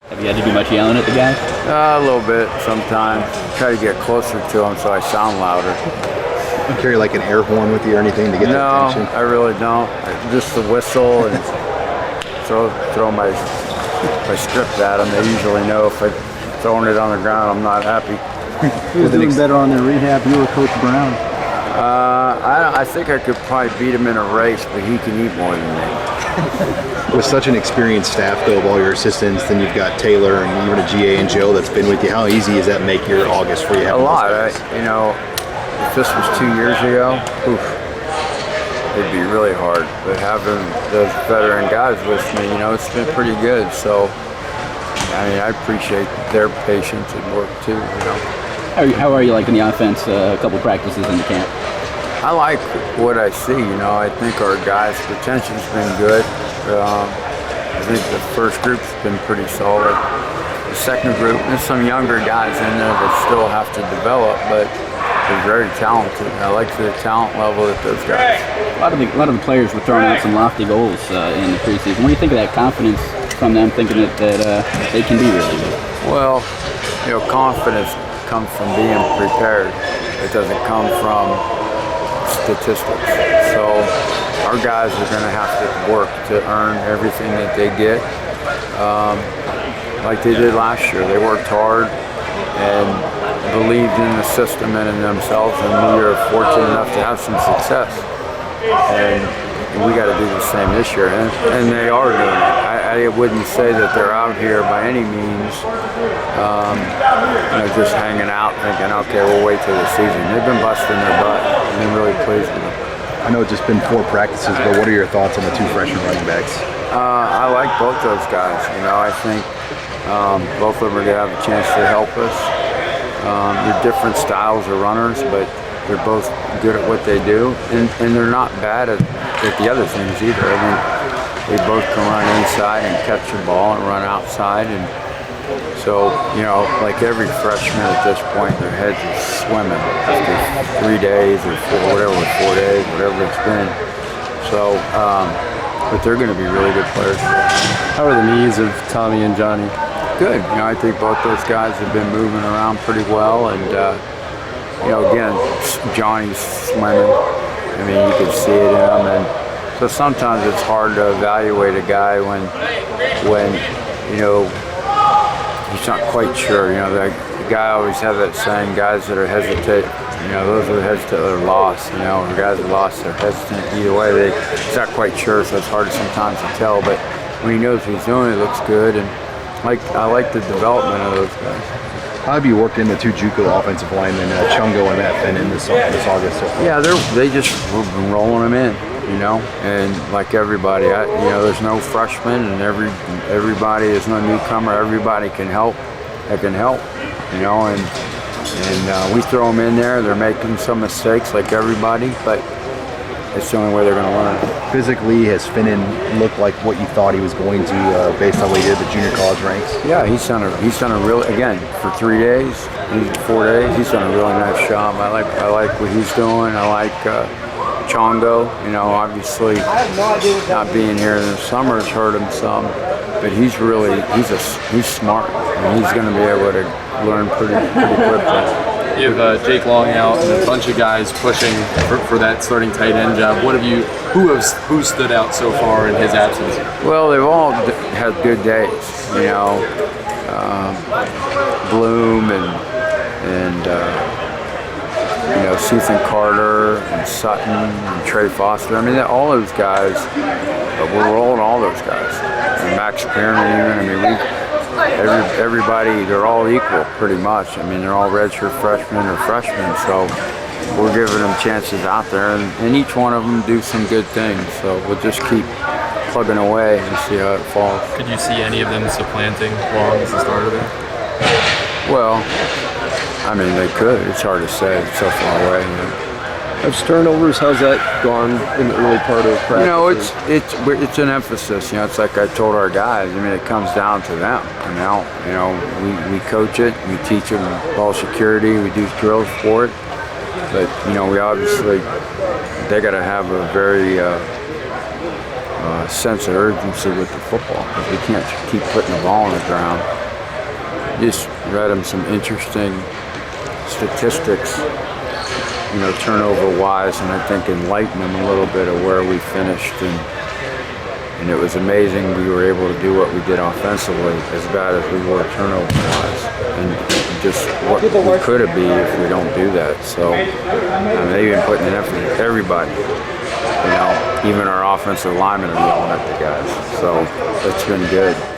Have you had to do much yelling at the guys? A little bit sometimes. Try to get closer to them so I sound louder. You carry like an air horn with you or anything to get their attention? No, I really don't. Just the whistle and throw my strip at them. They usually know if I'm throwing it on the ground, I'm not happy. Who's doing better on their rehab, you or Coach Brown? I think I could probably beat him in a race, but he can eat more than me. With such an experienced staff, though, of all your assistants, then you've got Taylor and even a GA and Joe that's been with you. How easy does that make your August for you? A lot. If this was 2 years ago, it'd be really hard. But having those veteran guys with me, it's been pretty good. So, I appreciate their patience and work too. How are you liking the offense? A couple practices in the camp. I like what I see. I think our guys' retention's been good. I think the first group's been pretty solid. The second group, there's some younger guys in there that still have to develop, but they're very talented. I like the talent level that those guys. A lot of the players were throwing out some lofty goals in the preseason. What do you think of that confidence from them, thinking that they can be really good? Well, confidence comes from being prepared. It doesn't come from statistics. So our guys are going to have to work to earn everything that they get, like they did last year. They worked hard and believed in the system and in themselves, and we are fortunate enough to have some success. And we got to do the same this year, and they are doing it. I wouldn't say that they're out here by any means, just hanging out thinking, okay, we'll wait till the season. They've been busting their butt. I've been really pleased with them. I know it's just been 4 practices, but what are your thoughts on the 2 freshman running backs? I like both those guys. I think both of them are going to have a chance to help us. They're different styles of runners, but they're both good at what they do, and they're not bad at the other things either. I mean, they both can run inside and catch the ball and run outside, and so like every freshman at this point, their heads are swimming after 3 days or 4 days, whatever it's been. So, but they're going to be really good players. How are the knees of Tommy and Johnny? Good. I think both those guys have been moving around pretty well, and again, Johnny's swimming. I mean, you can see it in him, and so sometimes it's hard to evaluate a guy when he's not quite sure. The guy always has that saying, guys that are hesitant, those are the hesitant that are lost. Or guys that are lost, they're hesitant either way. He's not quite sure, so it's hard sometimes to tell. But when he knows what he's doing, it looks good, and I like the development of those guys. How have you worked in the 2 JUCO offensive linemen, Chungo and Matt Fenn, this August so far? Yeah, they just we've been rolling them in, and like everybody, there's no freshman, and everybody is no newcomer. Everybody can help. That can help, and we throw them in there. They're making some mistakes like everybody, but it's the only way they're going to learn. Physically, has Finnan looked like what you thought he was going to based on what he did at the junior college ranks? Yeah, he's done a really, again, for 3 days, 4 days, he's done a really nice job. I like what he's doing. I like Chongo. Obviously not being here in the summer has hurt him some, but he's smart, and he's going to be able to learn pretty quickly. You have Jake Long out and a bunch of guys pushing for that starting tight end job. Who stood out so far in his absence? Well, they've all had good days. Bloom and Ethan Carter and Sutton and Trey Foster. I mean, all those guys. We're rolling all those guys. And Max Perrin even. Everybody, they're all equal pretty much. I mean, they're all redshirt freshmen or freshmen, so we're giving them chances out there, and each one of them do some good things. So we'll just keep plugging away and see how it falls. Could you see any of them supplanting Long as the starter there? Well, I mean, they could. It's hard to say. It's so far away. Of turnovers, how's that gone in the early part of practice? It's an emphasis. It's like I told our guys. I mean, it comes down to them. We coach it. We teach them ball security. We do drills for it. But we obviously they got to have a very sense of urgency with the football, because we can't keep putting the ball on the ground. just read him some interesting statistics, you know, turnover-wise, and I think enlighten him a little bit of where we finished. And it was amazing we were able to do what we did offensively as bad as we were turnover-wise, and just what we could have been if we don't do that. So they've been putting an effort at everybody. You know, even our offensive linemen are yelling at the guys. So it's been good.